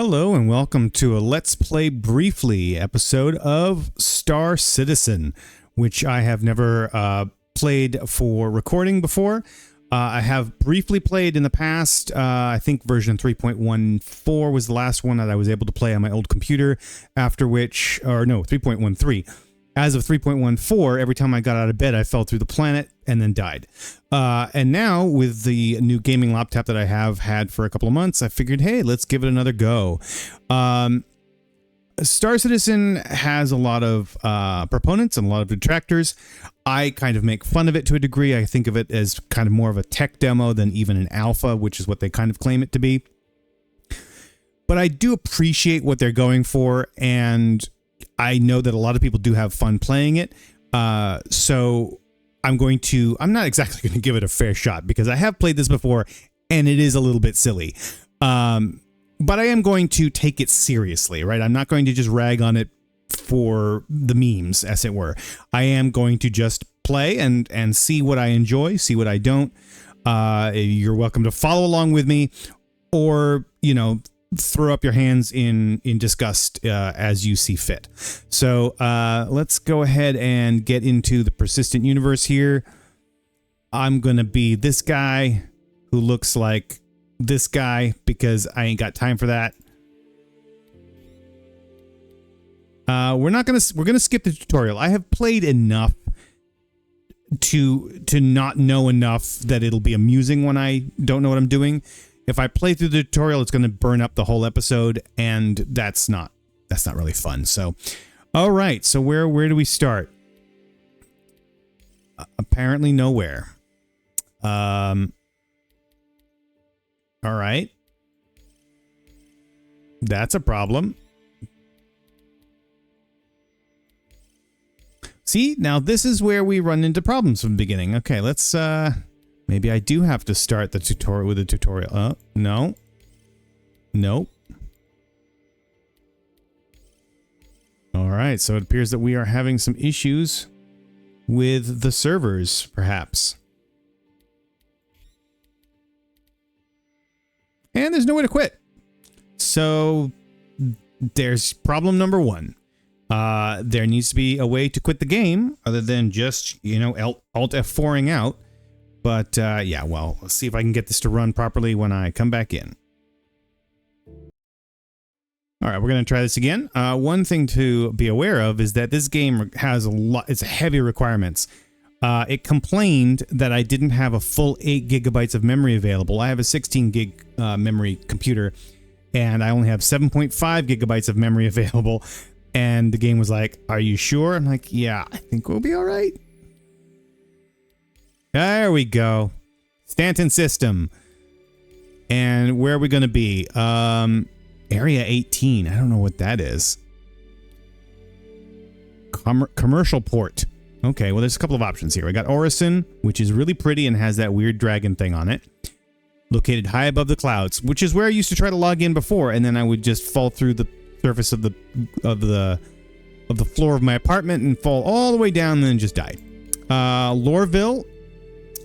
Hello and welcome to a Let's Play Briefly episode of Star Citizen, which I have never played for recording before. I have briefly played in the past. I think version 3.14 was the last one that I was able to play on my old computer, after which, or no, 3.13. As of 3.14, every time I got out of bed, I fell through the planet and then died. And now, with the new gaming laptop that I have had for a couple of months, I figured, hey, let's give it another go. Star Citizen has a lot of proponents and a lot of detractors. I kind of make fun of it to a degree. I think of it as kind of more of a tech demo than even an alpha, which is what they kind of claim it to be. But I do appreciate what they're going for, and I know that a lot of people do have fun playing it. So I'm not exactly going to give it a fair shot because I have played this before and it is a little bit silly. But I am going to take it seriously, right? I'm not going to just rag on it for the memes, as it were. I am going to just play and see what I enjoy, see what I don't. You're welcome to follow along with me, or, throw up your hands in disgust as you see fit. So let's go ahead and get into the persistent universe here. I'm going to be this guy who looks like this guy because I ain't got time for that. We're going to skip the tutorial. I have played enough to not know enough that it'll be amusing when I don't know what I'm doing. If I play through the tutorial, it's going to burn up the whole episode, and that's not really fun. So, all right. So where do we start? Apparently nowhere. All right. That's a problem. See, now this is where we run into problems from the beginning. Okay, let's maybe I do have to start the tutorial with a tutorial. No. Nope. All right, so it appears that we are having some issues with the servers, perhaps. And there's no way to quit. So there's problem number one. There needs to be a way to quit the game other than just, Alt F4ing out. But, yeah, well, let's see if I can get this to run properly when I come back in. All right, we're going to try this again. One thing to be aware of is that this game has it's heavy requirements. It complained that I didn't have a full 8 gigabytes of memory available. I have a 16 gig memory computer, and I only have 7.5 gigabytes of memory available. And the game was like, are you sure? I'm like, yeah, I think we'll be all right. There we go. Stanton system. And where are we going to be? Area 18. I don't know what that is. Commercial port. Okay, well, there's a couple of options here. I got Orison, which is really pretty and has that weird dragon thing on it. Located high above the clouds, which is where I used to try to log in before, and then I would just fall through the surface of the floor of my apartment and fall all the way down and then just die. Lorville.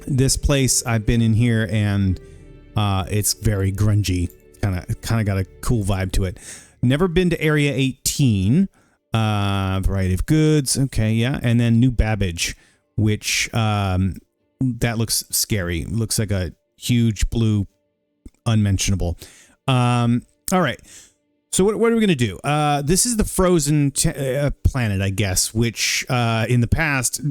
This place, I've been in here, and it's very grungy. Kind of got a cool vibe to it. Never been to Area 18. Variety of goods. Okay, yeah. And then New Babbage, which that looks scary. Looks like a huge blue unmentionable. All right. So what are we going to do? This is the frozen planet, I guess, which in the past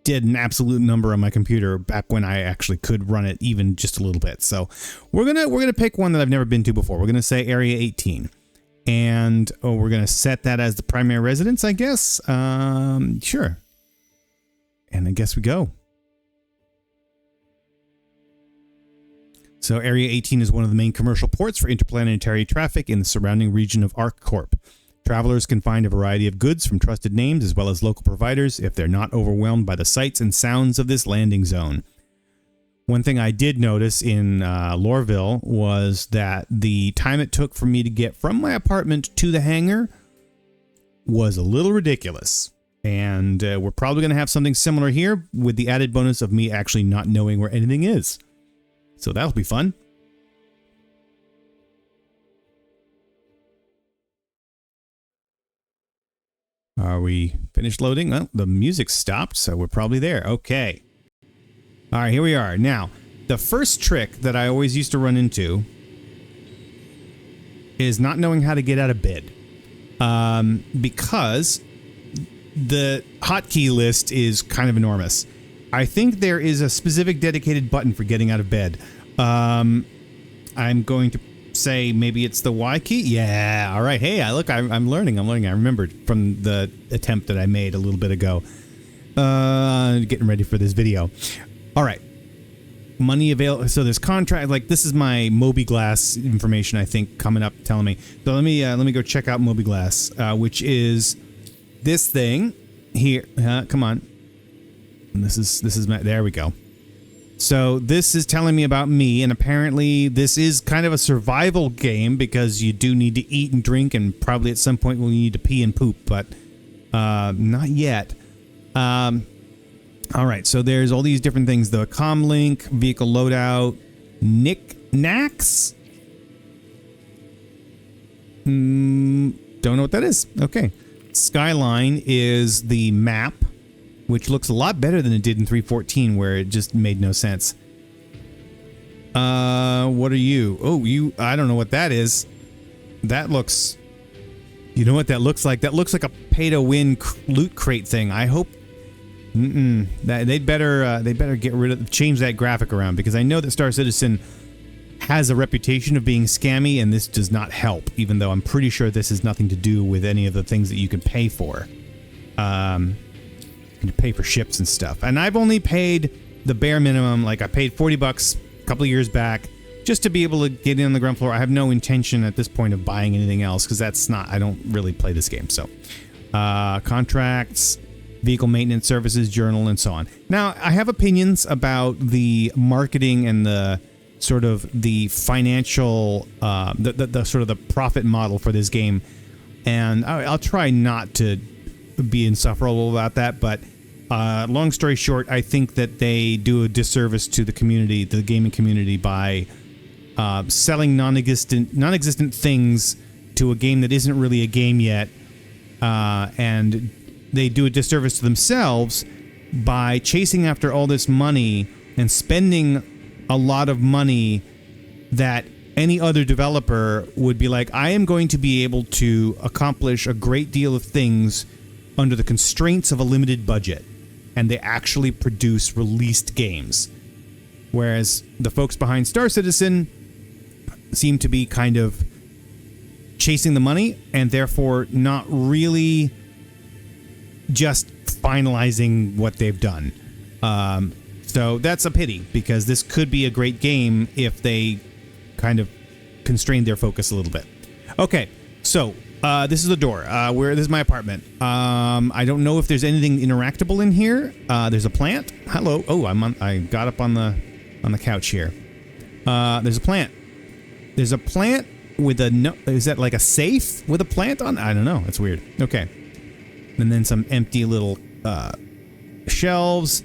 did an absolute number on my computer back when I actually could run it even just a little bit. So we're gonna pick one that I've never been to before. We're gonna say Area 18, and we're gonna set that as the primary residence, I guess. Sure. And I guess we go. So Area 18 is one of the main commercial ports for interplanetary traffic in the surrounding region of ArcCorp. Travelers can find a variety of goods from trusted names as well as local providers if they're not overwhelmed by the sights and sounds of this landing zone. One thing I did notice in Lorville was that the time it took for me to get from my apartment to the hangar was a little ridiculous. And we're probably going to have something similar here with the added bonus of me actually not knowing where anything is. So that'll be fun. Are we finished loading? Well, the music stopped, so we're probably there. Okay. All right, here we are. Now, the first trick that I always used to run into is not knowing how to get out of bed. Because the hotkey list is kind of enormous. I think there is a specific dedicated button for getting out of bed. I'm going to say maybe it's the Y key. Yeah. All right. Hey, look, I'm learning. I remembered from the attempt that I made a little bit ago. Getting ready for this video. All right. Money available. So there's contract. Like, this is my Mobiglass information, I think, coming up telling me. So let me go check out Mobiglass, which is this thing here. Come on. And this is my, there we go. So this is telling me about me, and apparently this is kind of a survival game because you do need to eat and drink, and probably at some point we'll need to pee and poop, but not yet. All right, so there's all these different things: the comlink, vehicle loadout, knickknacks. Don't know what that is. Okay, Skyline is the map, which looks a lot better than it did in 3.14, where it just made no sense. What are you? Oh, you, I don't know what that is. That looks, you know what that looks like? That looks like a pay-to-win loot crate thing. I hope, that they'd better get rid of, change that graphic around, because I know that Star Citizen has a reputation of being scammy, and this does not help, even though I'm pretty sure this has nothing to do with any of the things that you can pay for. You pay for ships and stuff, and I've only paid the bare minimum. Like, I paid $40 a couple of years back just to be able to get in on the ground floor. I have no intention at this point of buying anything else, because that's not, I don't really play this game. So contracts, vehicle maintenance services, journal, and so on. Now, I have opinions about the marketing and the sort of the financial the sort of the profit model for this game, and I'll try not to be insufferable about that, but long story short, I think that they do a disservice to the community, the gaming community, by selling non-existent things to a game that isn't really a game yet, and they do a disservice to themselves by chasing after all this money and spending a lot of money that any other developer would be like, I am going to be able to accomplish a great deal of things under the constraints of a limited budget, and they actually produce released games. Whereas the folks behind Star Citizen seem to be kind of chasing the money, and therefore not really just finalizing what they've done. So that's a pity, because this could be a great game if they kind of constrained their focus a little bit. Okay, so this is the door. This is my apartment. I don't know if there's anything interactable in here. There's a plant. Hello. Oh, I got up on the couch here. There's a plant. There's a plant with a no. Is that like a safe with a plant on? I don't know. That's weird. Okay. And then some empty little shelves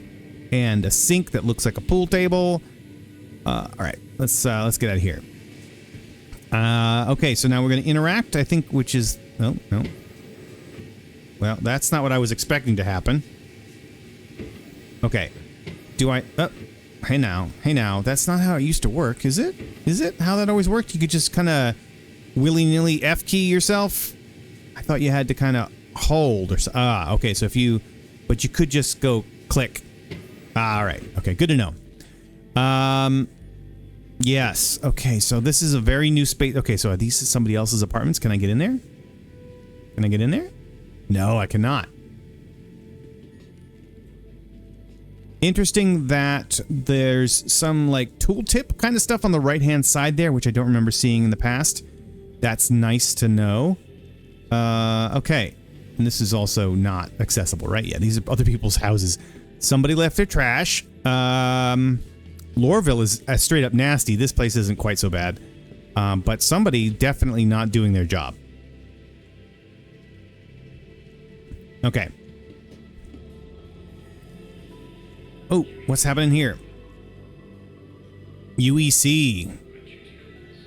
and a sink that looks like a pool table. All right. Let's get out of here. Okay, so now we're going to interact, I think, which is... Oh, no. Well, that's not what I was expecting to happen. Okay. Do I... Oh, hey now. That's not how it used to work, is it? Is it how that always worked? You could just kind of willy-nilly F-key yourself? I thought you had to kind of hold or so. Okay, so if you... But you could just go click. All right. Okay, good to know. Yes. Okay, so this is a very new space. Okay, so are these somebody else's apartments? Can I get in there? Can I get in there? No, I cannot. Interesting that there's some like tooltip kind of stuff on the right-hand side there, which I don't remember seeing in the past. That's nice to know. Okay. And this is also not accessible, right? Yeah, these are other people's houses. Somebody left their trash. Lorville is straight up nasty. This place isn't quite so bad. But somebody definitely not doing their job. Okay. Oh, what's happening here? UEC.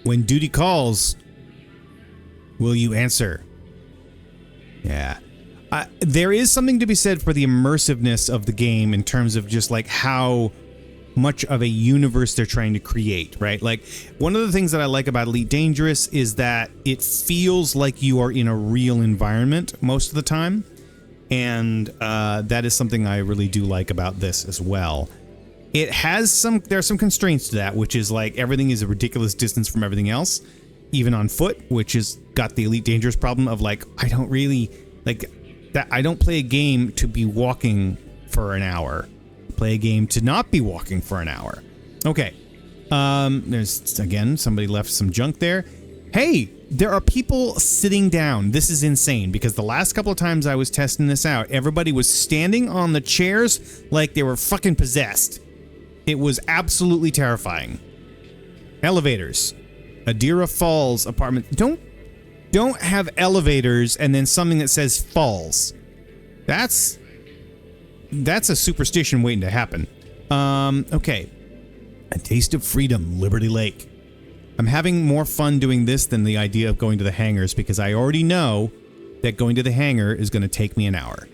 When duty calls, will you answer? Yeah. There is something to be said for the immersiveness of the game in terms of just like how much of a universe they're trying to create, right? Like, one of the things that I like about Elite Dangerous is that it feels like you are in a real environment most of the time. And that is something I really do like about this as well. It has there are some constraints to that, which is like everything is a ridiculous distance from everything else, even on foot, which has got the Elite Dangerous problem of like, I don't really like that. I don't play a game to be walking for an hour. Play a game to not be walking for an hour. Okay. There's, again, somebody left some junk there. Hey, there are people sitting down. This is insane because the last couple of times I was testing this out, everybody was standing on the chairs like they were fucking possessed. It was absolutely terrifying. Elevators. Adira Falls apartment. Don't have elevators and then something that says falls. That's a superstition waiting to happen. Okay. A Taste of Freedom, Liberty Lake. I'm having more fun doing this than the idea of going to the hangars because I already know that going to the hangar is going to take me an hour.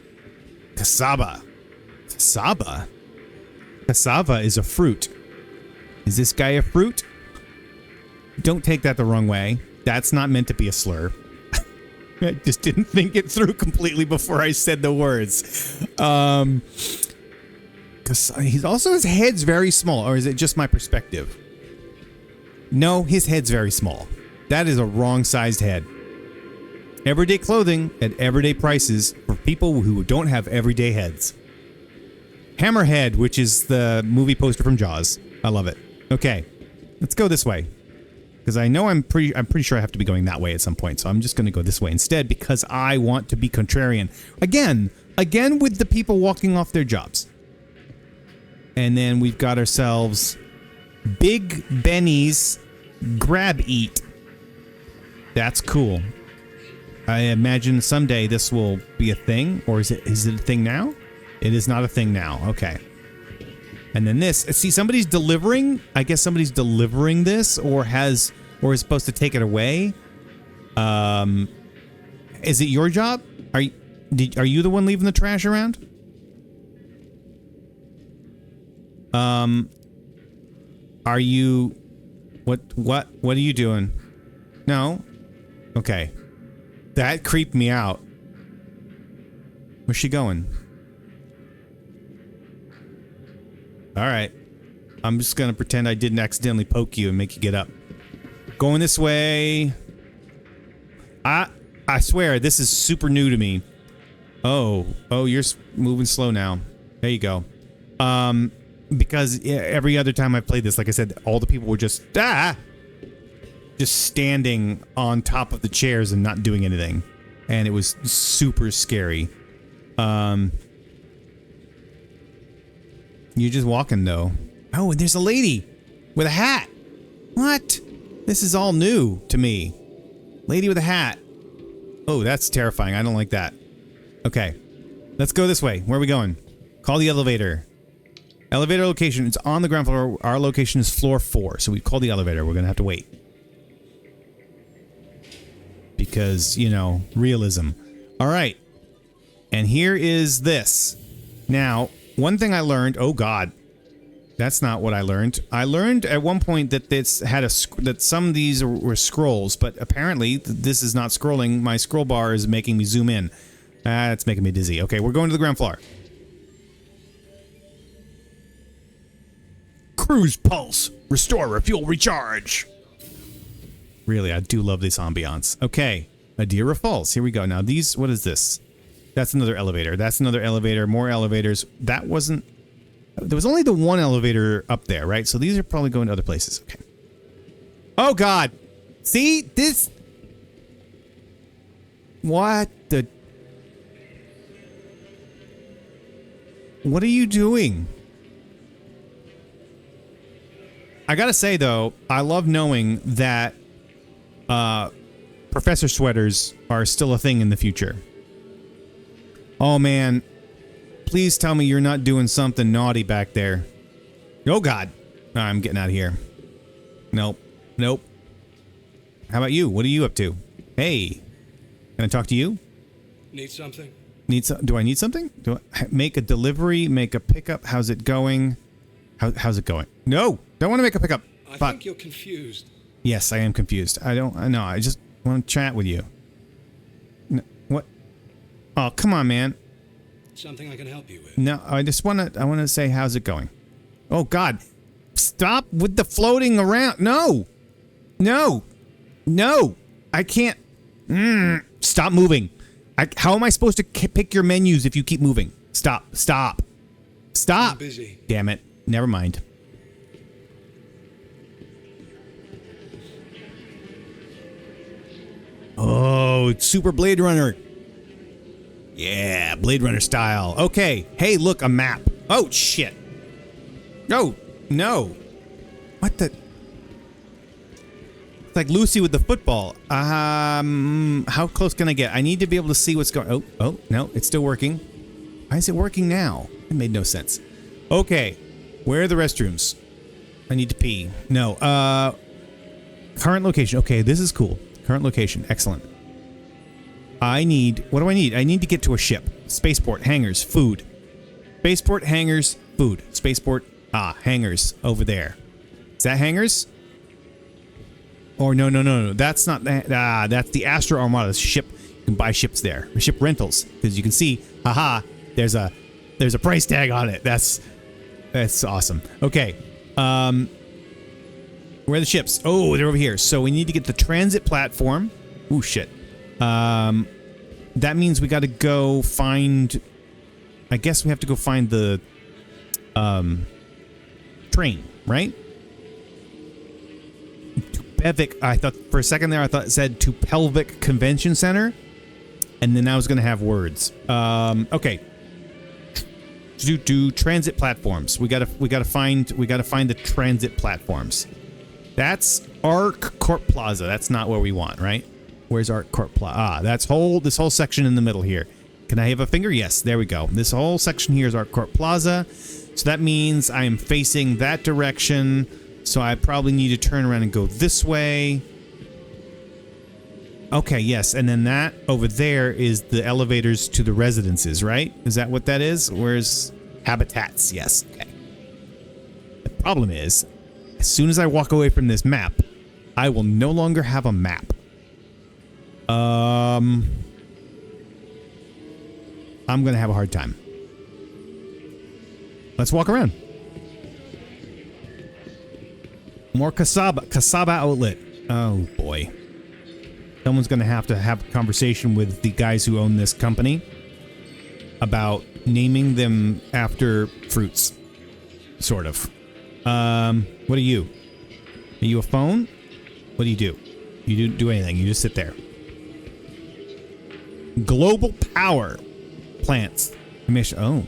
Cassava. Cassava? Cassava is a fruit. Is this guy a fruit? Don't take that the wrong way. That's not meant to be a slur. I just didn't think it through completely before I said the words. Because he's also, his head's very small, or is it just my perspective? No, his head's very small. That is a wrong-sized head. Everyday clothing at everyday prices for people who don't have everyday heads. Hammerhead, which is the movie poster from Jaws. I love it. Okay, let's go this way. Because I know I'm pretty sure I have to be going that way at some point, so I'm just going to go this way instead because I want to be contrarian. Again with the people walking off their jobs. And then we've got ourselves Big Benny's Grab Eat. That's cool. I imagine someday this will be a thing, or is it a thing now? It is not a thing now. Okay. And then this, see, somebody's delivering. I guess somebody's delivering this, or is supposed to take it away. Is it your job? Are you the one leaving the trash around? Are you? What are you doing? No. Okay. That creeped me out. Where's she going? All right. I'm just going to pretend I didn't accidentally poke you and make you get up. Going this way. I swear, this is super new to me. Oh, you're moving slow now. There you go. Because every other time I played this, like I said, all the people were just standing on top of the chairs and not doing anything. And it was super scary. You're just walking, though. Oh, and there's a lady with a hat. What? This is all new to me. Lady with a hat. Oh, that's terrifying. I don't like that. Okay. Let's go this way. Where are we going? Call the elevator. Elevator location. It's on the ground floor. Our location is floor 4. So we call the elevator. We're going to have to wait. Because, you know, realism. All right. And here is this. Now, one thing I learned, oh God, that's not what I learned. I learned at one point that this had that some of these were scrolls, but apparently this is not scrolling. My scroll bar is making me zoom in. That's making me dizzy. Okay, we're going to the ground floor. Cruise pulse. Restore refuel recharge. Really, I do love this ambiance. Okay, Adira Falls. Here we go. Now these, what is this? That's another elevator. That's another elevator. More elevators. That wasn't... There was only the one elevator up there, right? So these are probably going to other places. Okay. Oh, God. See? This... What the... What are you doing? I gotta say, though, I love knowing that Professor Sweaters are still a thing in the future. Oh, man. Please tell me you're not doing something naughty back there. Oh, God. I'm getting out of here. Nope. Nope. How about you? What are you up to? Hey. Can I talk to you? Need something? Do I need something? Do I make a delivery? Make a pickup? How's it going? How's it going? No, don't want to make a pickup. I think you're confused. Yes, I am confused. I know. I just want to chat with you. No, what? Oh, come on, man. Something I can help you with. No, I want to say, how's it going? Oh, God. Stop with the floating around. No. I can't. Stop moving. How am I supposed to pick your menus if you keep moving? Stop. I'm busy. Damn it. Never mind. Oh, it's Super Blade Runner. Yeah, Blade Runner style. Okay. Hey, look, a map. Oh, shit. No. What the? It's like Lucy with the football. How close can I get? I need to be able to see what's going. Oh, no, it's still working. Why is it working now? It made no sense. Okay. Where are the restrooms? I need to pee. No. Current location. Okay, this is cool. Current location. Excellent. What do I need? I need to get to a ship. Spaceport, hangars, food. Spaceport, hangars, food. Spaceport, hangars over there. Is that hangars? Or no. That's not that. That's the Astro Armada ship. You can buy ships there. Ship rentals. Because you can see, there's a price tag on it. That's awesome. Okay. Where are the ships? Oh, they're over here. So we need to get the transit platform. Ooh, shit. That means we got to go find. I guess we have to go find the train, right? Tupelvik. I thought for a second there, I thought it said Tupelvik Convention Center, and then I was going to have words. Okay. Do transit platforms. We gotta find the transit platforms. That's Arc Court Plaza. That's not where we want, right? Where's Arc Court Plaza? That's this whole section in the middle here. Can I have a finger? Yes, there we go. This whole section here is Arc Court Plaza. So that means I am facing that direction. So I probably need to turn around and go this way. Okay, yes, and then that over there is the elevators to the residences, right? Is that what that is? Where's habitats? Yes, okay. The problem is, as soon as I walk away from this map, I will no longer have a map. I'm gonna have a hard time. Let's walk around. More Kasaba outlet. Oh boy. Someone's going to have a conversation with the guys who own this company about naming them after fruits. Sort of. What are you? Are you a phone? What do? You don't do anything. You just sit there. Global power plants. Oh.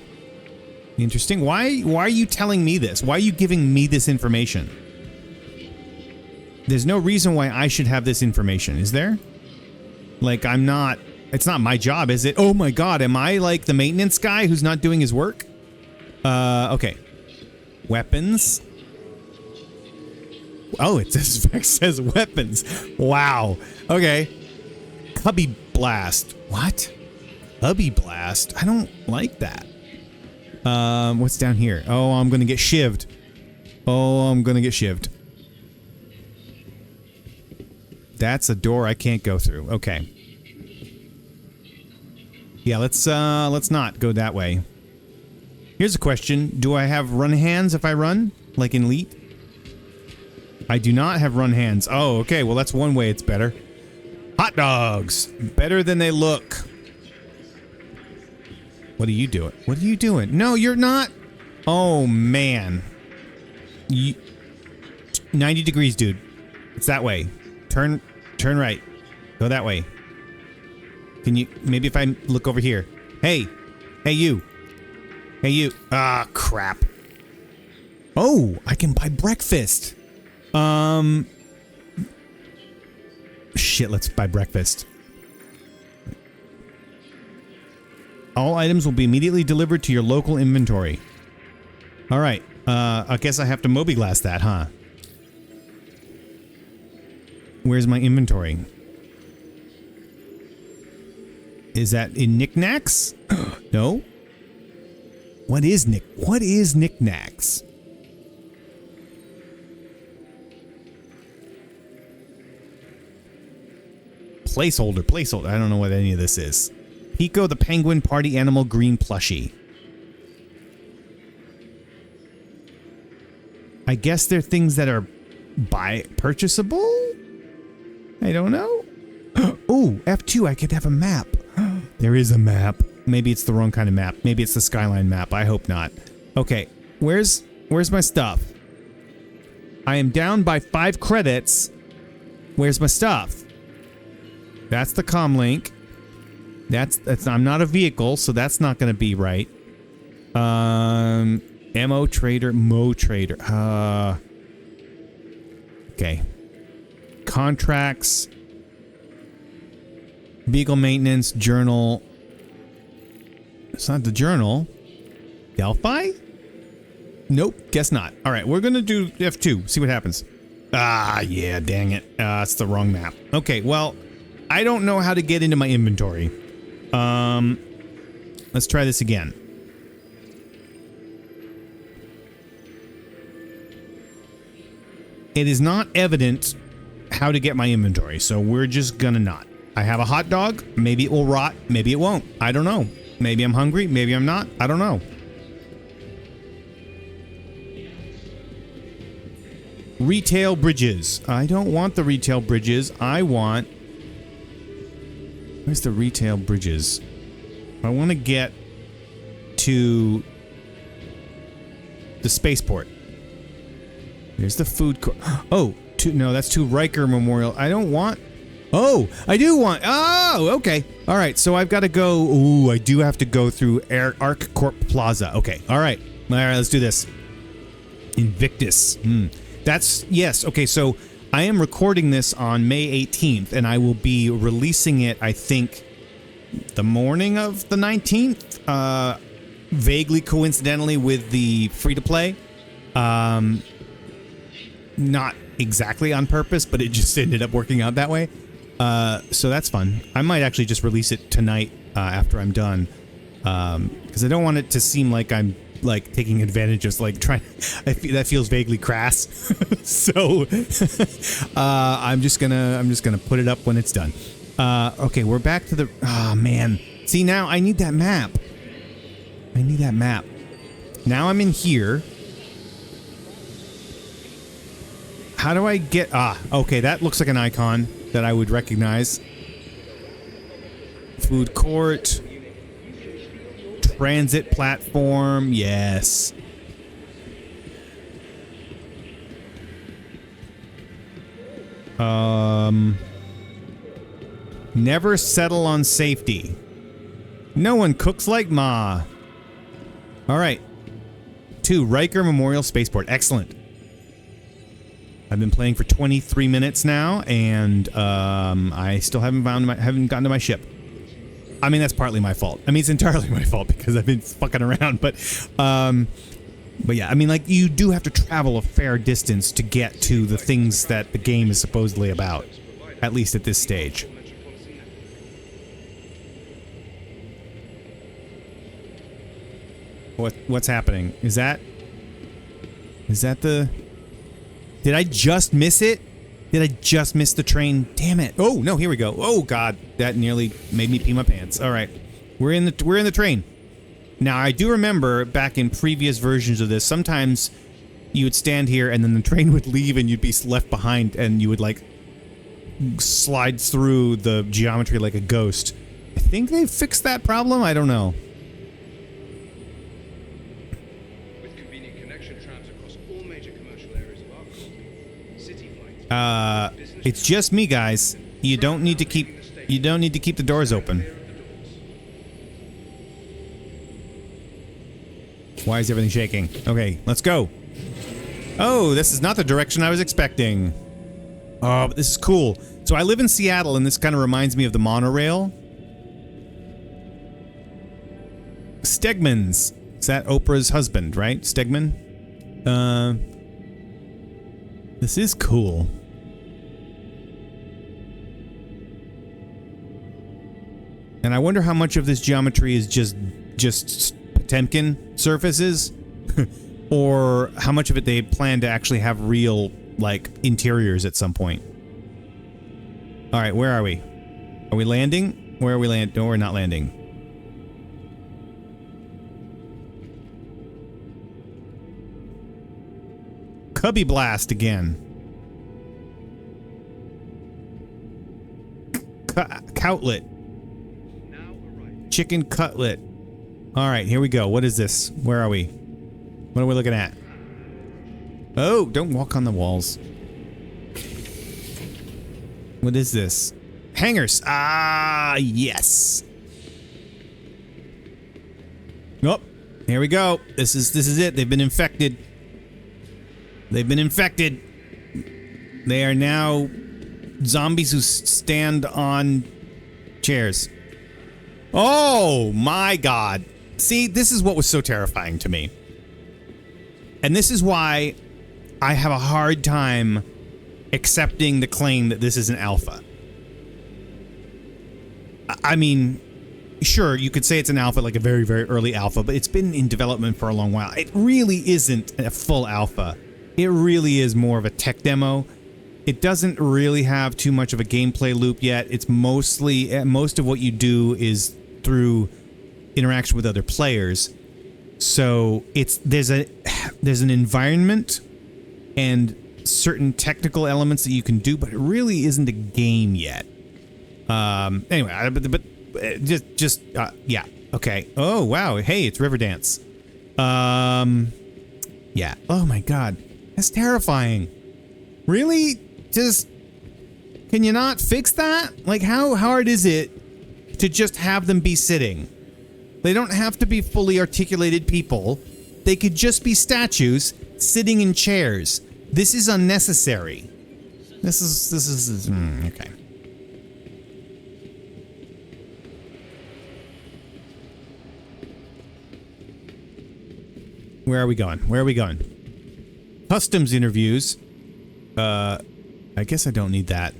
Interesting. Why are you telling me this? Why are you giving me this information? There's no reason why I should have this information, is there? Like, it's not my job, is it? Oh my god, am I like the maintenance guy who's not doing his work? Okay. Weapons. Oh, it says weapons. Wow. Okay. Cubby Blast. What? Cubby Blast? I don't like that. What's down here? Oh, I'm gonna get shivved. That's a door I can't go through. Okay. Yeah, let's not go that way. Here's a question. Do I have run hands if I run? Like in Elite? I do not have run hands. Oh, okay. Well, that's one way it's better. Hot dogs. Better than they look. What are you doing? No, you're not. Oh, man. 90 degrees, dude. It's that way. Turn right. Go that way. Can you... Maybe if I look over here. Hey, you. Ah, crap. Oh, I can buy breakfast. Shit, let's buy breakfast. All items will be immediately delivered to your local inventory. All right. I guess I have to Moby-Glass that, huh? Where's my inventory? Is that in knickknacks? No. What is knickknacks? Placeholder. I don't know what any of this is. Pico the Penguin Party Animal Green Plushie. I guess they're things that are purchasable? I don't know. Oh, F2, I could have a map. There is a map. Maybe it's the wrong kind of map. Maybe it's the Skyline map. I hope not. Okay, where's my stuff? I am down by 5 credits. Where's my stuff? That's the comm link. That's I'm not a vehicle, so that's not going to be right. Mo trader, Mo trader. Okay. Contracts. Vehicle maintenance, journal. It's not the journal. Delphi? Nope, guess not. All right, we're going to do F2, see what happens. Ah, yeah, dang it. It's the wrong map. Okay, well, I don't know how to get into my inventory. Let's try this again. It is not evident how to get my inventory, so we're just gonna not. I have a hot dog. Maybe it will rot. Maybe it won't. I don't know. Maybe I'm hungry. Maybe I'm not. I don't know. Retail bridges. I don't want the retail bridges. I want... Where's the retail bridges? I want to get to the spaceport. There's the food court. Oh, no, that's to Riker Memorial. I don't want... Oh, I do want... Oh, okay. All right, so I've got to go... Ooh, I do have to go through ArcCorp Plaza. Okay, all right. All right, let's do this. Invictus. That's... Yes, okay, so I am recording this on May 18th, and I will be releasing it, I think, the morning of the 19th. Vaguely coincidentally with the free-to-play. Not exactly on purpose, but it just ended up working out that way. So that's fun. I might actually just release it tonight after I'm done, because I don't want it to seem like I'm like taking advantage of like trying. That feels vaguely crass. So I'm just gonna put it up when it's done. Okay, we're back to the. Oh man, see now I need that map. I need that map. Now I'm in here. How do I get... Ah, okay, that looks like an icon that I would recognize. Food court. Transit platform, yes. Never settle on safety. No one cooks like Ma. All right. 2, Riker Memorial Spaceport. Excellent. I've been playing for 23 minutes now, and I still haven't gotten to my ship. I mean, that's partly my fault. I mean, it's entirely my fault because I've been fucking around. But yeah, I mean, like, you do have to travel a fair distance to get to the things that the game is supposedly about, at least at this stage. What's happening? Is that the... Did I just miss it? Did I just miss the train? Damn it. Oh, no, here we go. Oh, God. That nearly made me pee my pants. All right. We're in the train. Now, I do remember back in previous versions of this, sometimes you would stand here and then the train would leave and you'd be left behind and you would, like, slide through the geometry like a ghost. I think they fixed that problem. I don't know. It's just me, guys. You don't need to keep the doors open. Why is everything shaking? Okay, let's go. Oh, this is not the direction I was expecting. Oh, but this is cool. So I live in Seattle, and this kind of reminds me of the monorail. Stegman's. Is that Oprah's husband, right? Stegman? This is cool. And I wonder how much of this geometry is just Potemkin surfaces, or how much of it they plan to actually have real, like, interiors at some point. All right, where are we? Are we landing? Where are we landing? No, we're not landing. Cubby Blast again. Cutlet. Chicken cutlet. All right, here we go. What is this? Where are we? What are we looking at? Oh, don't walk on the walls. What is this? Hangers. Ah, yes. Oh, here we go. This is it. They've been infected. They've been infected. They are now zombies who stand on chairs. Oh my God. See, this is what was so terrifying to me. And this is why I have a hard time accepting the claim that this is an alpha. I mean, sure, you could say it's an alpha, like a very, very early alpha, but it's been in development for a long while. It really isn't a full alpha. It really is more of a tech demo. It doesn't really have too much of a gameplay loop yet. It's mostly, most of what you do is through interaction with other players. So there's an environment and certain technical elements that you can do, but it really isn't a game yet. Anyway, but yeah, okay. Oh wow, hey, it's Riverdance. Yeah. Oh my God, that's terrifying. Really? Just can you not fix that? Like, how hard is it to just have them be sitting? They don't have to be fully articulated people. They could just be statues sitting in chairs. This is unnecessary. This is okay. Where are we going? Where are we going? Customs interviews. I guess I don't need that.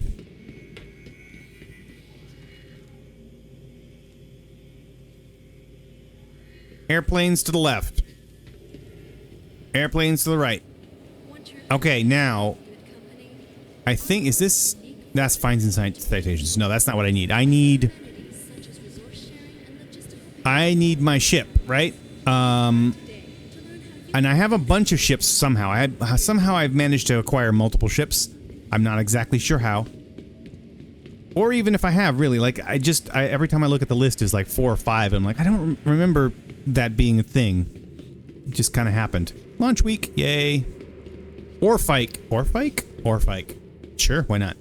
Airplanes to the left. Airplanes to the right. Okay, now I think that's fines and citations. No, that's not what I need. I need my ship, right? And I have a bunch of ships somehow. Somehow I've managed to acquire multiple ships. I'm not exactly sure how. Or even if I have, really, like, every time I look at the list, is like 4 or 5. I'm like, I don't remember that being a thing. It just kind of happened. Launch week, yay. Orphyke. Sure, why not?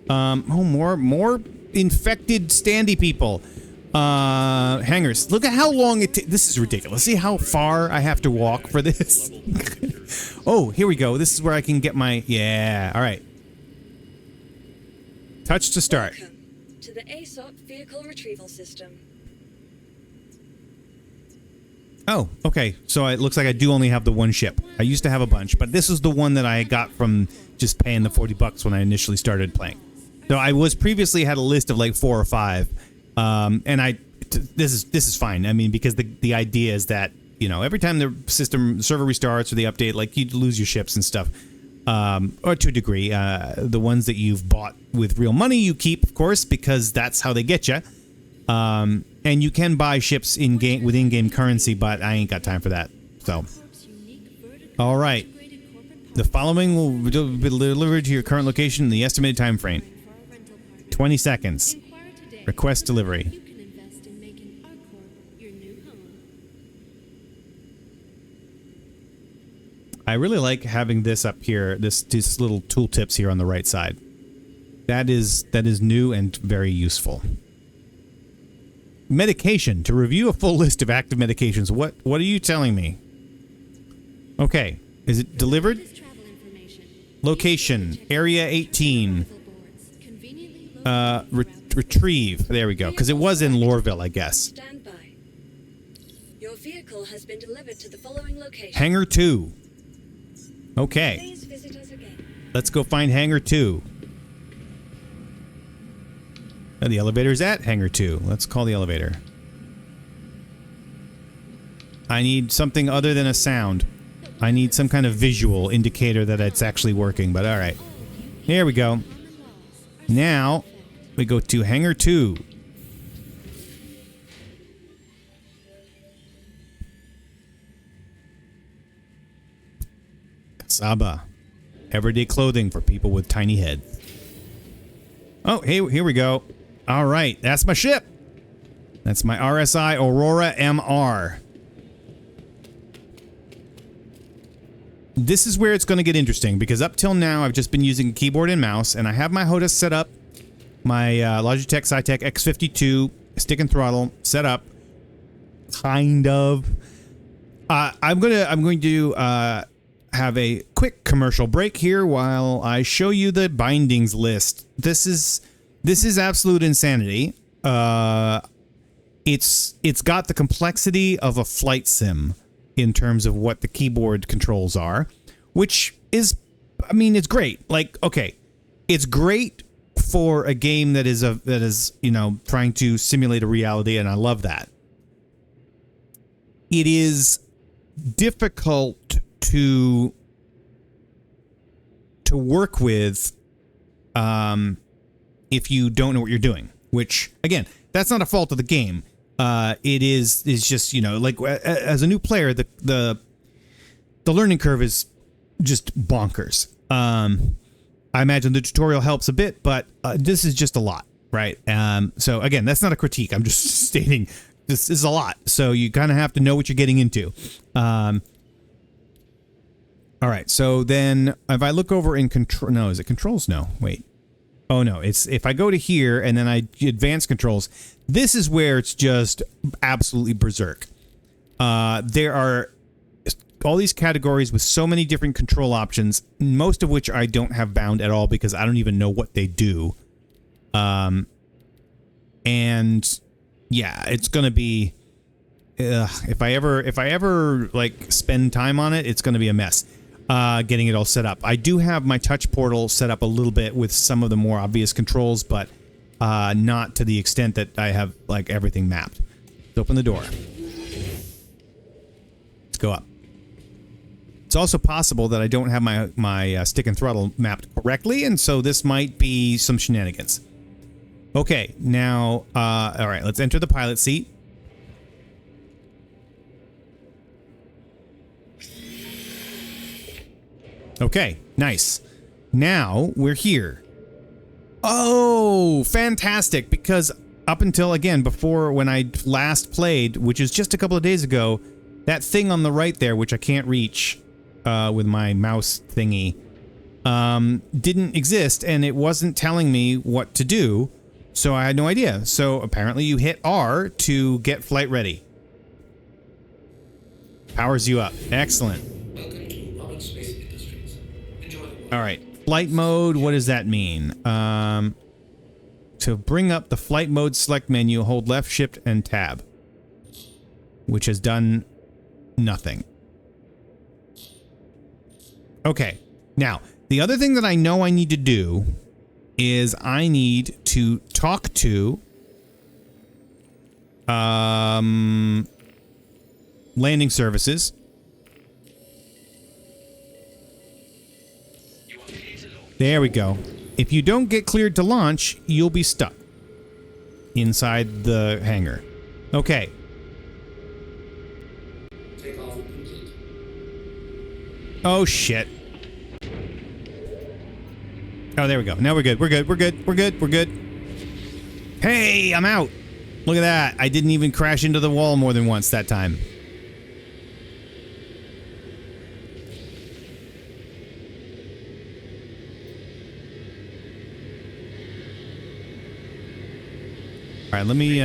Oh, more infected standy people. Hangers. Look at how long this is ridiculous. See how far I have to walk for this? Oh, here we go. This is where I can get my, yeah, all right. Touch to start. Welcome to the ASOP Vehicle Retrieval System. Oh, okay. So it looks like I do only have the one ship. I used to have a bunch, but this is the one that I got from just paying the $40 when I initially started playing. So I was previously had a list of like 4 or 5, and this is fine. I mean, because the idea is that, you know, every time the server restarts or the update, like, you lose your ships and stuff. Or to a degree, the ones that you've bought with real money you keep, of course, because that's how they get you. And you can buy ships with in-game currency, but I ain't got time for that. So, all right. The following will be delivered to your current location in the estimated time frame. 20 seconds. Request delivery. I really like having this up here, these little tooltips here on the right side. That is new and very useful. Medication. To review a full list of active medications. What are you telling me? Okay. Is it delivered? Location. Area 18. Retrieve. There we go. Because it was in Lorville, I guess. Stand by. Your vehicle has been delivered to the following location. Hangar 2. Okay. Please visit us again. Let's go find Hangar 2. The elevator's at Hangar 2. Let's call the elevator. I need something other than a sound. I need some kind of visual indicator that it's actually working, but alright. Here we go. Now, we go to Hangar 2. Saba. Everyday clothing for people with tiny heads. Oh, hey, here we go. All right, that's my ship. That's my RSI Aurora MR. This is where it's going to get interesting, because up till now, I've just been using a keyboard and mouse, and I have my HOTAS set up, my Logitech Cytec X52 stick and throttle set up, kind of. I'm going to have a quick commercial break here while I show you the bindings list. This is absolute insanity. It's got the complexity of a flight sim in terms of what the keyboard controls are, which is, I mean, it's great. Like, okay, it's great for a game that is, you know, trying to simulate a reality, and I love that. It is difficult to work with if you don't know what you're doing, which, again, that's not a fault of the game. It is just, you know, like, as a new player, the learning curve is just bonkers. I imagine the tutorial helps a bit, but this is just a lot, right? So again, that's not a critique. I'm just stating this is a lot. So you kind of have to know what you're getting into. All right. So then if I look over in control, no, is it controls? No, wait. Oh no, it's if I go to here and then I advance controls, this is where it's just absolutely berserk. There are all these categories with so many different control options, most of which I don't have bound at all because I don't even know what they do. And yeah, it's gonna be if I ever like spend time on it, it's gonna be a mess. Getting it all set up. I do have my touch portal set up a little bit with some of the more obvious controls, but not to the extent that I have like everything mapped. Let's open the door. Let's go up. It's also possible that I don't have my stick and throttle mapped correctly, and so this might be some shenanigans. Okay, now, all right, let's enter the pilot seat. Okay, nice. Now we're here. Oh, fantastic, because up until, again, before when I last played, which is just a couple of days ago, that thing on the right there, which I can't reach with my mouse thingy, didn't exist, and it wasn't telling me what to do, so I had no idea. So apparently you hit R to get flight ready. Powers you up. Excellent. All right, flight mode, what does that mean? To bring up the flight mode select menu, hold left shift and tab, which has done nothing. Okay, now, the other thing that I know I need to do is I need to talk to landing services. There we go. If you don't get cleared to launch, you'll be stuck inside the hangar. Okay. Oh, shit. Oh, there we go. Now we're good. We're good. We're good. We're good. We're good. Hey, I'm out. Look at that. I didn't even crash into the wall more than once that time. All right, let me,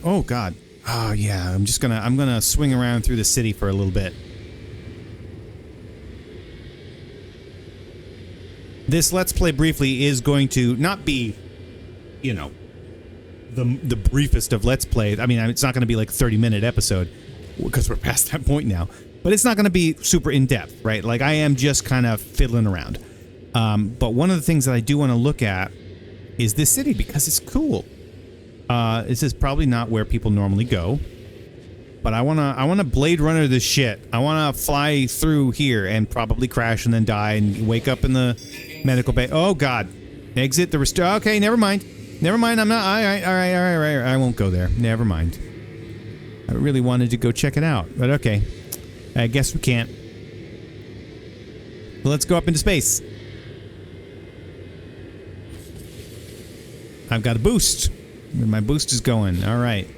oh God. Oh yeah, I'm gonna swing around through the city for a little bit. This Let's Play Briefly is going to not be, you know, the briefest of Let's Plays. I mean, it's not gonna be like a 30-minute episode, because we're past that point now. But it's not gonna be super in-depth, right? Like, I am just kind of fiddling around. But one of the things that I do want to look at is this city because it's cool. This is probably not where people normally go, but I wanna Blade Runner this shit. I wanna fly through here and probably crash and then die and wake up in the medical bay. Oh God, exit the restore. Okay, never mind. Never mind. I'm not. All right. I won't go there. Never mind. I really wanted to go check it out, but okay. I guess we can't. Let's go up into space. I've got a boost. My boost is going. All right.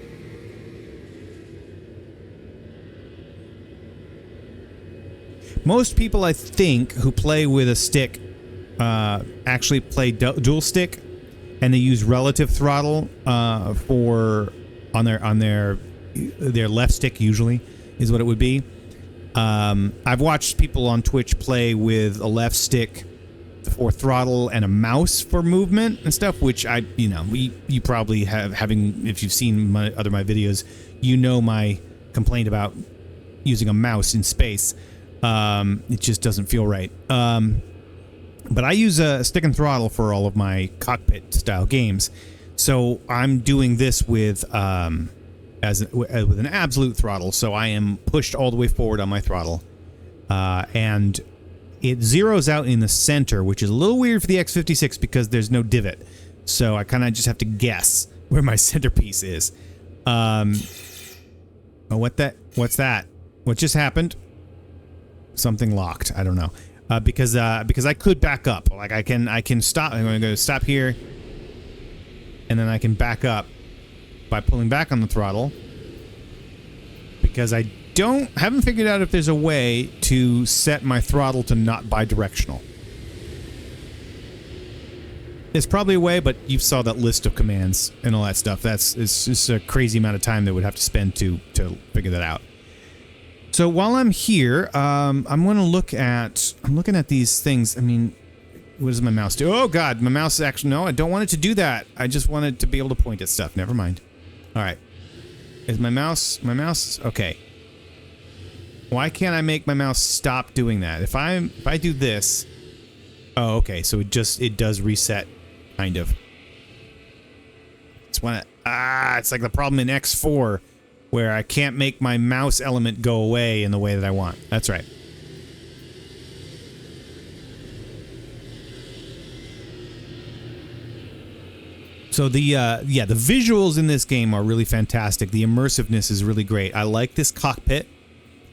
Most people, I think, who play with a stick actually play dual stick, and they use relative throttle on their left stick. Usually, is what it would be. I've watched people on Twitch play with a left stick for throttle and a mouse for movement and stuff, which you probably having, if you've seen my videos, my complaint about using a mouse in space. It just doesn't feel right. But I use a stick and throttle for all of my cockpit style games. So I'm doing this with with an absolute throttle, so I am pushed all the way forward on my throttle, and it zeroes out in the center, which is a little weird for the X56 because there's no divot, so I kind of just have to guess where my centerpiece is. What's that? What just happened? Something locked. I don't know. Because I could back up. Like I can stop. I'm going to go stop here, and then I can back up by pulling back on the throttle, because I haven't figured out if there's a way to set my throttle to not bidirectional. There's probably a way, but you saw that list of commands and all that stuff. It's just a crazy amount of time that would have to spend to figure that out. So while I'm here, I'm looking at these things. I mean, what does my mouse do? Oh God, my mouse actually, no, I don't want it to do that. I just want it to be able to point at stuff. Never mind. All right. Is my mouse, okay. Why can't I make my mouse stop doing that? If I do this, oh, okay. So it does reset, kind of. It's like the problem in X4 where I can't make my mouse element go away in the way that I want. That's right. So the visuals in this game are really fantastic. The immersiveness is really great. I like this cockpit.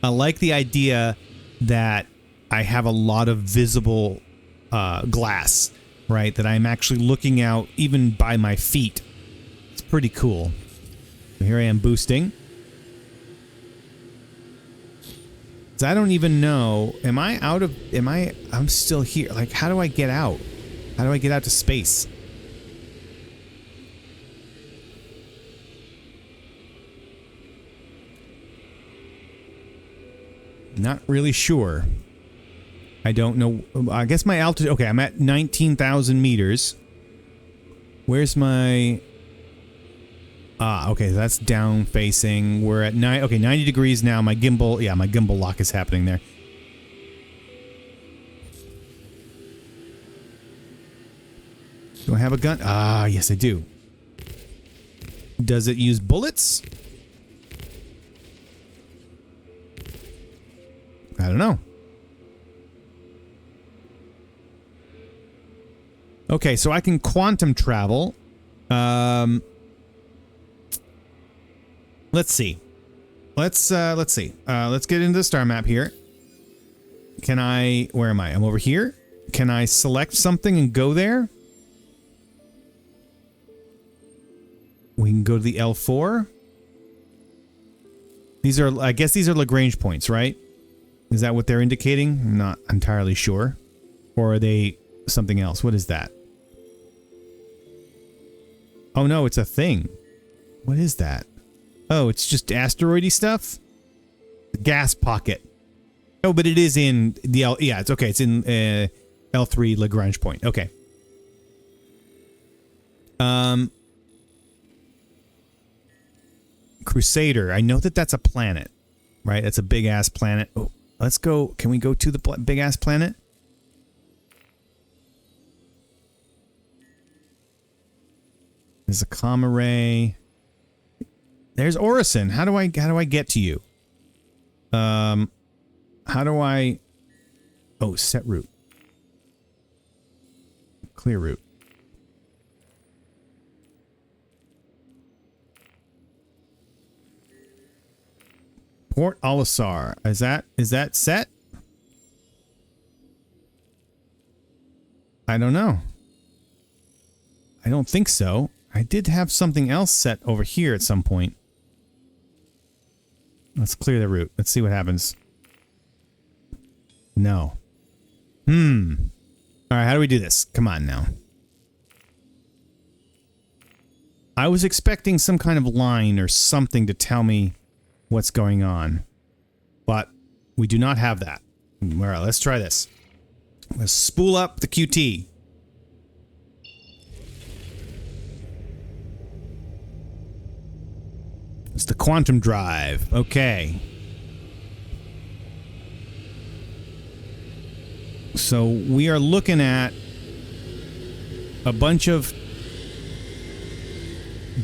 I like the idea that I have a lot of visible glass, right? That I'm actually looking out even by my feet. It's pretty cool. Here I am boosting. So I don't even know. I'm still here. Like, how do I get out? How do I get out to space? Not really sure. I don't know. I guess my altitude... Okay, I'm at 19,000 meters. Where's my... okay, that's down facing. We're at 90 degrees now. My gimbal... Yeah, my gimbal lock is happening there. Do I have a gun? Yes I do. Does it use bullets? I don't know. Okay, so I can quantum travel. Let's see. Let's see. Let's get into the star map here. Can I... Where am I? I'm over here. Can I select something and go there? We can go to the L4. These are... I guess these are Lagrange points, right? Is that what they're indicating? I'm not entirely sure. Or are they something else? What is that? Oh no, it's a thing. What is that? Oh, it's just asteroidy stuff? The gas pocket. Oh, but it is in the L... Yeah, it's okay. It's in L3 Lagrange point. Okay. Crusader. I know that that's a planet. Right? That's a big-ass planet. Oh. Let's go. Can we go to the big-ass planet? There's a comma ray. There's Orison. How do I get to you? How do I... Oh, set route. Clear route. Port Olisar. Is that set? I don't know. I don't think so. I did have something else set over here at some point. Let's clear the route. Let's see what happens. No. Alright, how do we do this? Come on now. I was expecting some kind of line or something to tell me what's going on. But we do not have that. Alright, let's try this. Let's spool up the QT. It's the quantum drive. Okay. So we are looking at a bunch of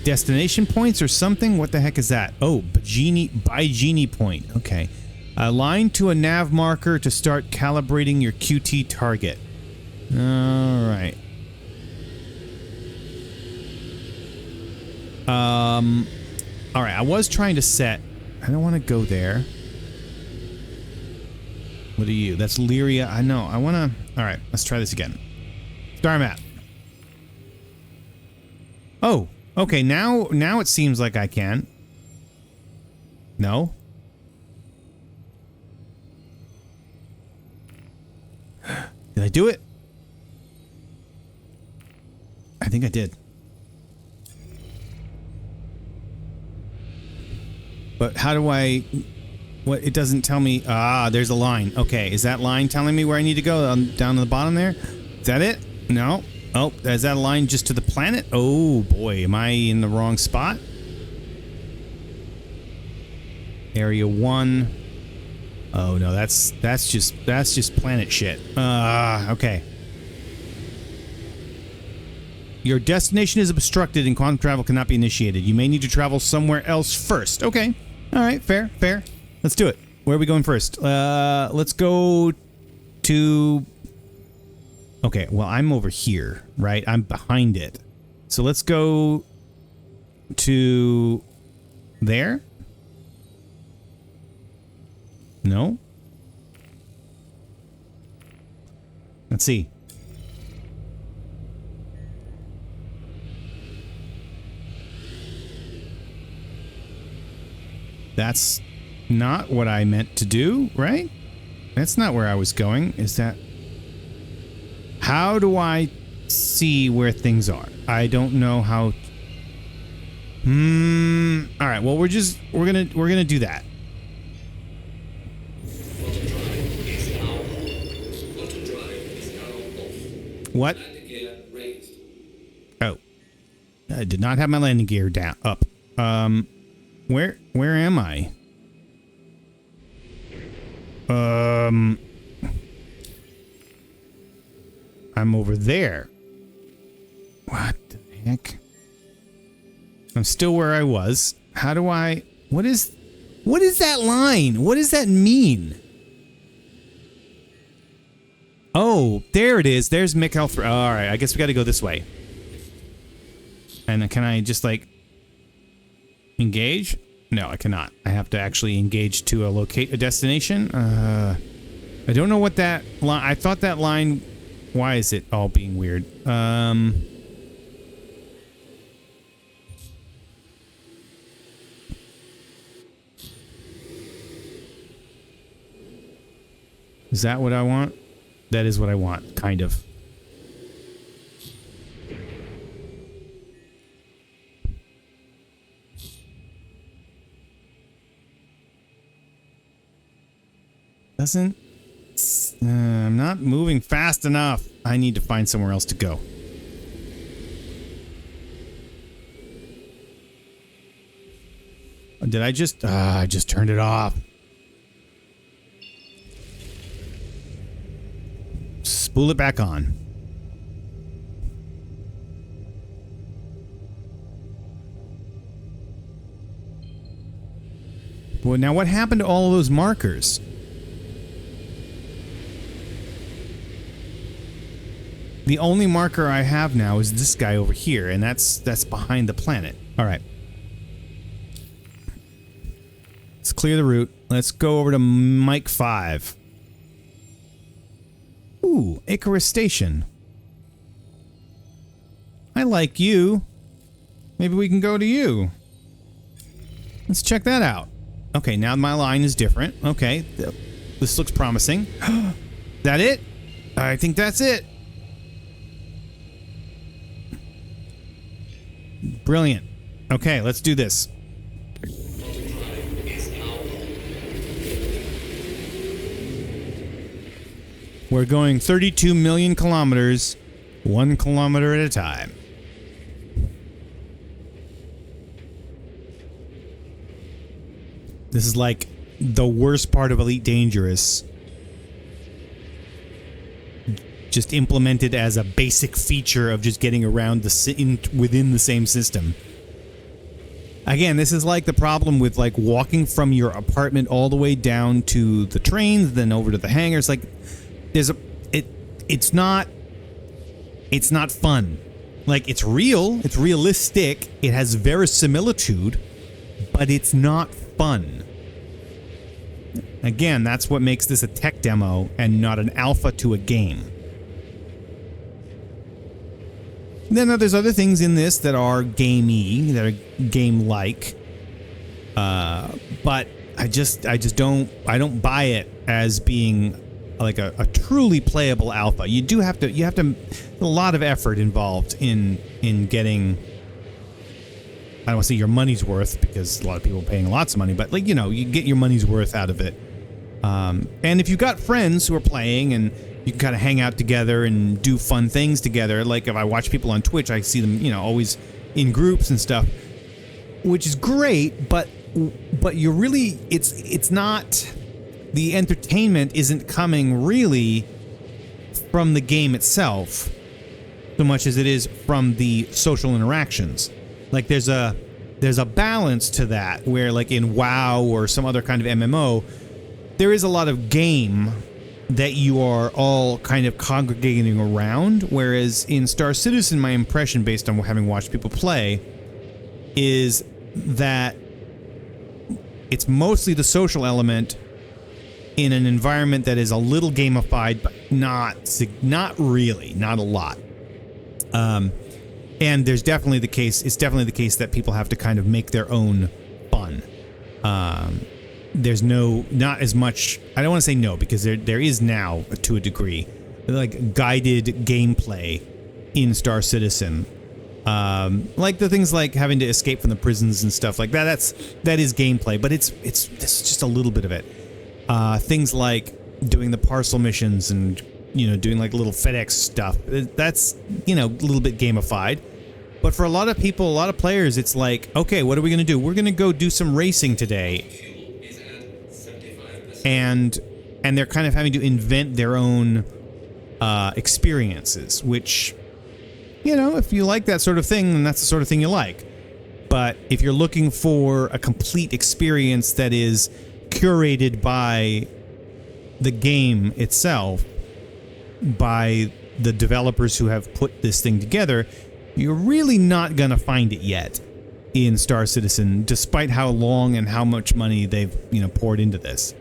destination points or something. What the heck is that? Oh, Genie point. Okay. Align to a nav marker to start calibrating your QT target. All right. All right. I was trying to set. I don't want to go there. What are you? That's Lyria. I know. I want to... All right. Let's try this again. Star map. Oh. Okay. Now it seems like I can. No. Did I do it? I think I did. But how do I... What? It doesn't tell me... Ah, there's a line. Okay, is that line telling me where I need to go? Down to the bottom there? Is that it? No. Oh, is that a line just to the planet? Oh, boy. Am I in the wrong spot? Area 1. Oh, no. That's just planet shit. Okay. Your destination is obstructed and quantum travel cannot be initiated. You may need to travel somewhere else first. Okay. All right. Fair. Let's do it. Where are we going first? Let's go to... Okay, well, I'm over here, right? I'm behind it. So let's go to... there? No? Let's see. That's not what I meant to do, right? That's not where I was going. Is that... How do I see where things are? I don't know how... All right, well, we're gonna do that. What? Oh. I did not have my landing gear down up. Where am I? I'm over there. What the heck? I'm still where I was. How do I... What is that line? What does that mean? Oh, there it is. There's Mikhail. All right, I guess we got to go this way. And can I just, like, engage? No, I cannot. I have to actually engage to locate a destination. I don't know what that line... I thought that line... Why is it all being weird? Is that what I want? That is what I want, kind of. Doesn't... I'm not moving fast enough. I need to find somewhere else to go. Did I just... I just turned it off. Spool it back on. Well, now what happened to all of those markers? The only marker I have now is this guy over here, and that's behind the planet. All right. Let's clear the route. Let's go over to Mike 5. Ooh, Icarus Station. I like you. Maybe we can go to you. Let's check that out. Okay, now my line is different. Okay, this looks promising. That it? I think that's it. Brilliant. Okay, let's do this. We're going 32 million kilometers, 1 kilometer at a time. This is like the worst part of Elite Dangerous. Just implemented as a basic feature of just getting around within the same system. Again, this is like the problem with like walking from your apartment all the way down to the trains, then over to the hangars. Like, it's not fun. Like, it's real, it's realistic, it has verisimilitude, but it's not fun. Again, that's what makes this a tech demo and not an alpha to a game. Then there's other things in this that are gamey, that are game-like, but I don't buy it as being like a truly playable alpha. You have to a lot of effort involved in getting, I don't want to say your money's worth, because a lot of people are paying lots of money, but like, you know, you get your money's worth out of it. And if you've got friends who are playing and you can kind of hang out together and do fun things together, like if I watch people on Twitch, I see them, you know, always in groups and stuff, which is great, but you're really, it's not, the entertainment isn't coming really from the game itself so much as it is from the social interactions. Like there's a balance to that where, like in WoW or some other kind of MMO, there is a lot of game that you are all kind of congregating around, whereas in Star Citizen, my impression based on having watched people play is that it's mostly the social element in an environment that is a little gamified, but not really, not a lot. And there's definitely the case, it's definitely the case that people have to kind of make their own fun. There's not as much, I don't want to say no, because there is now, to a degree, like guided gameplay in Star Citizen. Like the things like having to escape from the prisons and stuff like that, that is gameplay, but it's just a little bit of it. Things like doing the parcel missions and, you know, doing like little FedEx stuff, that's, you know, a little bit gamified. But for a lot of people, a lot of players, it's like, okay, what are we going to do? We're going to go do some racing today. And they're kind of having to invent their own experiences, which, you know, if you like that sort of thing, then that's the sort of thing you like. But if you're looking for a complete experience that is curated by the game itself, by the developers who have put this thing together, you're really not going to find it yet in Star Citizen, despite how long and how much money they've, you know, poured into this.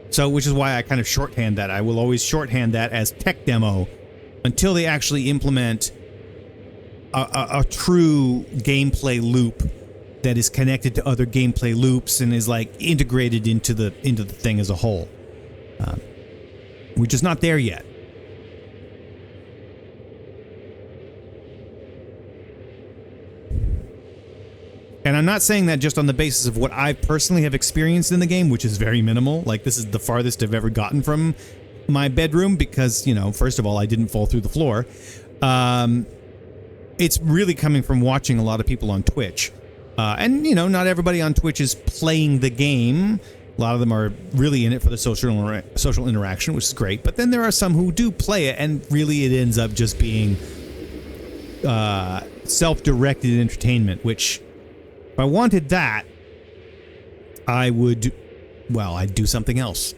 So, which is why I kind of shorthand that. I will always shorthand that as tech demo until they actually implement a true gameplay loop that is connected to other gameplay loops and is like integrated into the thing as a whole. We're just not there yet. And I'm not saying that just on the basis of what I personally have experienced in the game, which is very minimal. Like, this is the farthest I've ever gotten from my bedroom because, you know, first of all, I didn't fall through the floor. It's really coming from watching a lot of people on Twitch. And, you know, not everybody on Twitch is playing the game. A lot of them are really in it for the social interaction, which is great. But then there are some who do play it, and really it ends up just being self-directed entertainment, which... if I wanted that, I'd do something else.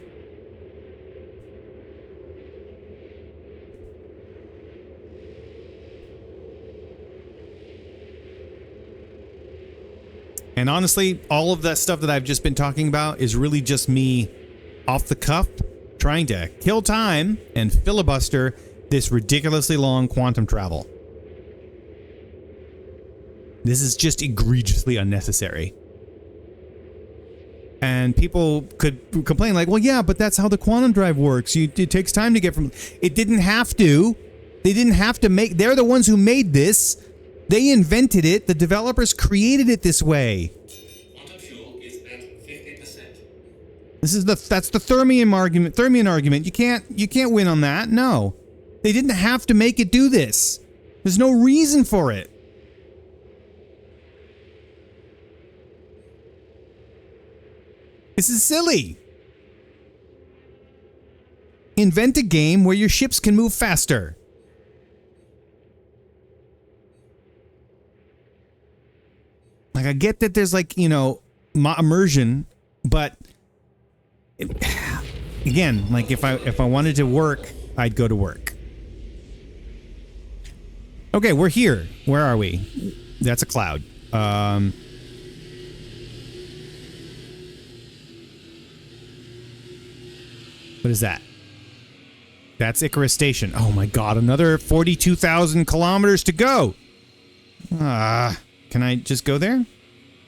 And honestly, all of that stuff that I've just been talking about is really just me off the cuff trying to kill time and filibuster this ridiculously long quantum travel. This is just egregiously unnecessary. And people could complain like, well, yeah, but that's how the quantum drive works. It takes time to get from... It didn't have to. They didn't have to make... They're the ones who made this. They invented it. The developers created it this way. Quantum fuel is at 50%. That's the Thermion argument. You can't win on that. No. They didn't have to make it do this. There's no reason for it. This is silly. Invent a game where your ships can move faster. Like, I get that there's like, immersion, but again, like if I wanted to work, I'd go to work. Okay, we're here. Where are we? That's a cloud. What is that? That's Icarus Station. Oh my god, another 42,000 kilometers to go. Can I just go there?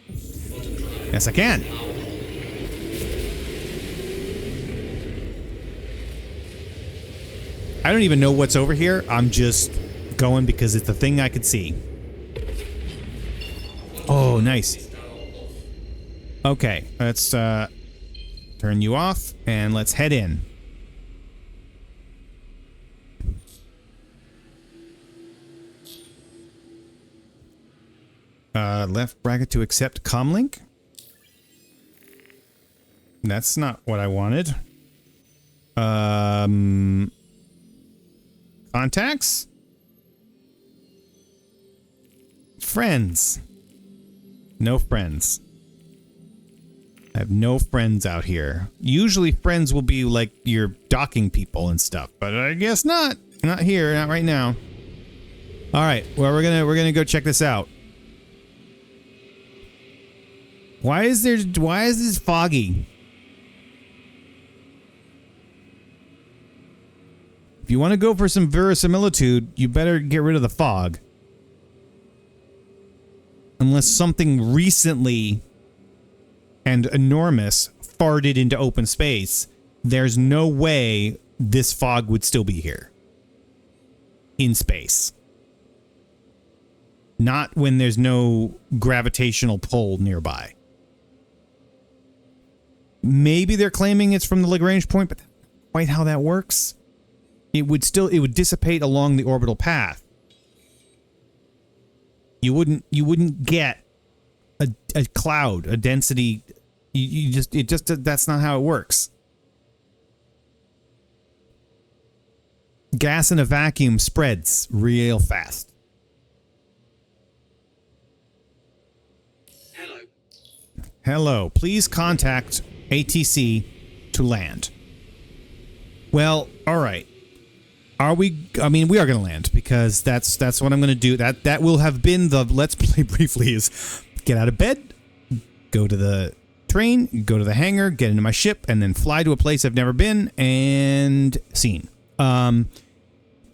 Yes, I can. I don't even know what's over here. I'm just going because it's the thing I could see. Oh, nice. Okay, let's turn you off and let's head in. Left bracket to accept comlink. That's not what I wanted. Contacts? Friends. No friends. I have no friends out here. Usually friends will be like your docking people and stuff, but I guess not. Not here, not right now. All right, well we're gonna go check this out. Why is this foggy? If you want to go for some verisimilitude, you better get rid of the fog. Unless something recently and enormous farted into open space, there's no way this fog would still be here. In space. Not when there's no gravitational pull nearby. Maybe they're claiming it's from the Lagrange point, but that's not quite how that works. It would dissipate along the orbital path. You wouldn't get a cloud, a density. That's not how it works. Gas in a vacuum spreads real fast. Hello. Please contact ATC to land. Well, all right. Are we? I mean, we are going to land because that's what I'm going to do. That will have been the Let's Play briefly is get out of bed, go to the train, go to the hangar, get into my ship, and then fly to a place I've never been and scene. All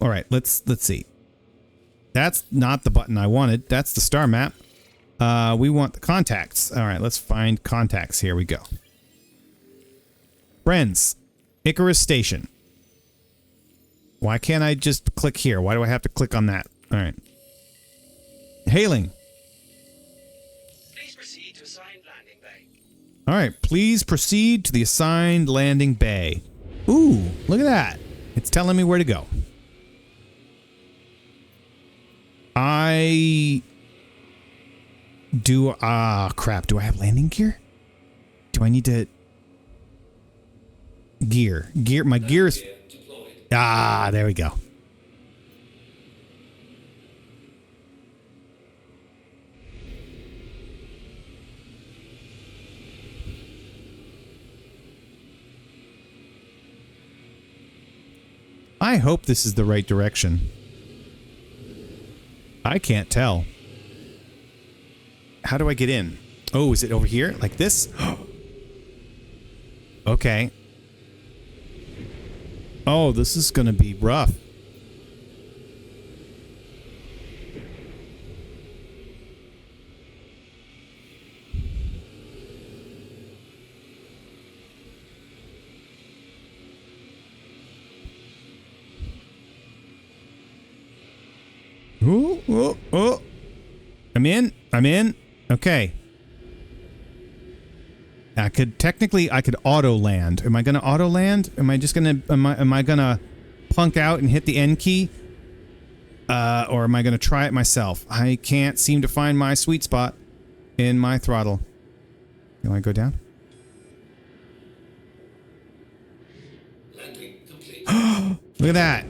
right, let's see. That's not the button I wanted. That's the star map. We want the contacts. All right, let's find contacts. Here we go. Friends, Icarus Station. Why can't I just click here? Why do I have to click on that? All right. Hailing. Please proceed to assigned landing bay. All right, please proceed to the assigned landing bay. Ooh, look at that. It's telling me where to go. Crap. Do I have landing gear? Do I need to... Gear. My gear is... there we go. I hope this is the right direction. I can't tell. How do I get in? Oh, is it over here? Like this? Okay. Oh, this is going to be rough. Ooh, oh, oh. I'm in. Okay. I could auto land. Am I gonna auto land? Am I just gonna am I gonna plunk out and hit the N key? Or am I gonna try it myself? I can't seem to find my sweet spot in my throttle. You wanna go down? Landing complete. Look at that.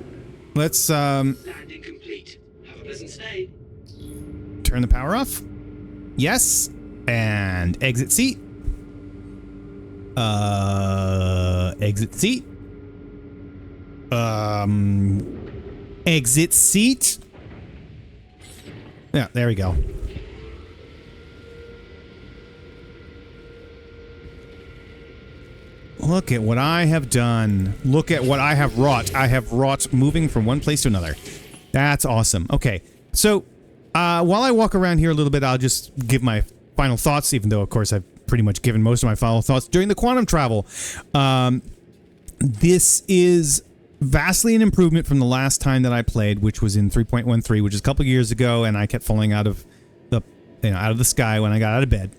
Let's Landing complete. Have a pleasant stay. turn the power off. Yes. And exit seat. Exit seat. Exit seat. Yeah, there we go. Look at what I have done. Look at what I have wrought. I have wrought moving from one place to another. That's awesome. Okay, so while I walk around here a little bit, I'll just give my final thoughts, even though, of course, I've pretty much given most of my final thoughts during the quantum travel. This is vastly an improvement from the last time that I played, which was in 3.13, which is a couple years ago, and I kept falling out of the sky when I got out of bed.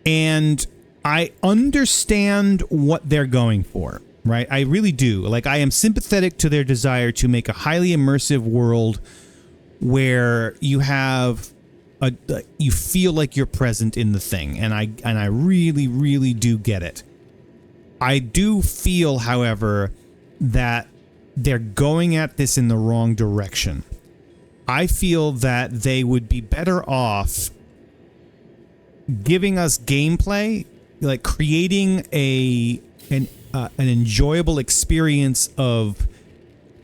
And I understand what they're going for, right? I really do. Like, I am sympathetic to their desire to make a highly immersive world where you have you feel like you're present in the thing, and I really, really do get it. I do feel, however, that they're going at this in the wrong direction. I feel that they would be better off giving us gameplay, like creating an enjoyable experience of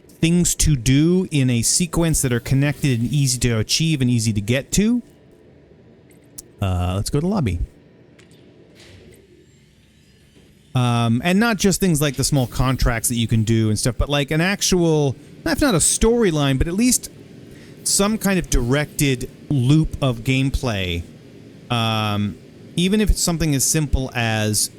things to do in a sequence that are connected and easy to achieve and easy to get to. Let's go to lobby. And not just things like the small contracts that you can do and stuff, but like an actual, if not a storyline, but at least some kind of directed loop of gameplay. Even if it's something as simple as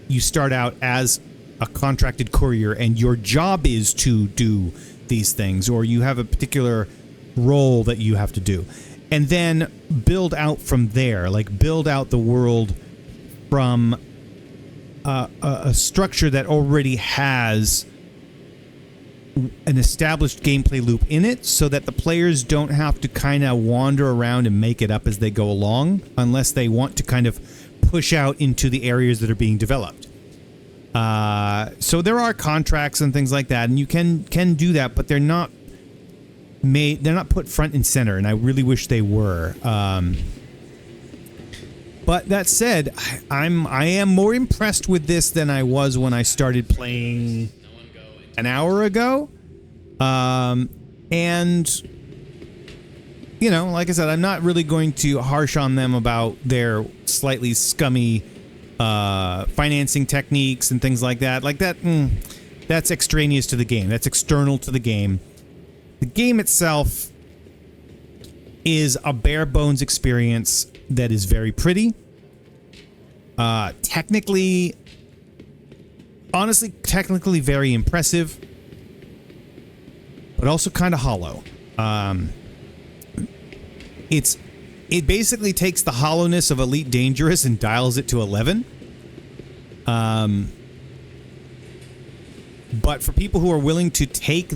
you start out as a contracted courier and your job is to do these things, or you have a particular role that you have to do, and then build out from there, like build out the world from a structure that already has an established gameplay loop in it, so that the players don't have to kind of wander around and make it up as they go along, unless they want to kind of push out into the areas that are being developed. So there are contracts and things like that, and you can do that, but they're not put front and center, and I really wish they were. But that said, I am more impressed with this than I was when I started playing an hour ago. And, you know, like I said, I'm not really going to harsh on them about their slightly scummy financing techniques and things like that. Like that, that's extraneous to the game. That's external to the game. The game itself is a bare bones experience that is very pretty. Technically very impressive, but also kind of hollow. It basically takes the hollowness of Elite Dangerous and dials it to 11. But for people who are willing to take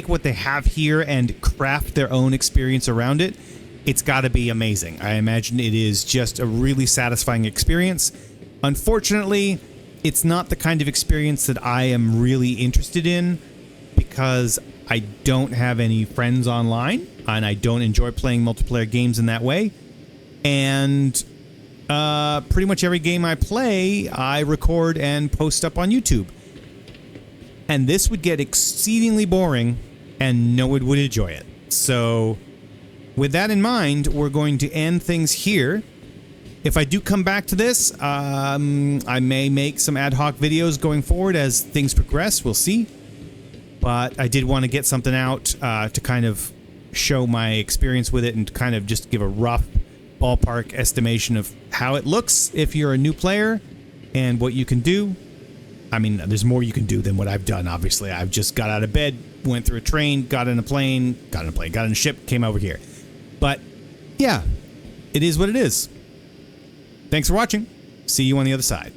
what they have here and craft their own experience around it, it's got to be amazing. I imagine it is just a really satisfying experience. Unfortunately, it's not the kind of experience that I am really interested in, because I don't have any friends online, and I don't enjoy playing multiplayer games in that way. And pretty much every game I play, I record and post up on YouTube. and this would get exceedingly boring and no one would enjoy it. So with that in mind, we're going to end things here. If I do come back to this, I may make some ad hoc videos going forward as things progress. We'll see. But I did want to get something out to kind of show my experience with it and kind of just give a rough ballpark estimation of how it looks if you're a new player and what you can do. I mean, there's more you can do than what I've done, obviously. I've just got out of bed, went through a train, got in a plane, got in a ship, came over here. But, yeah, it is what it is. Thanks for watching. See you on the other side.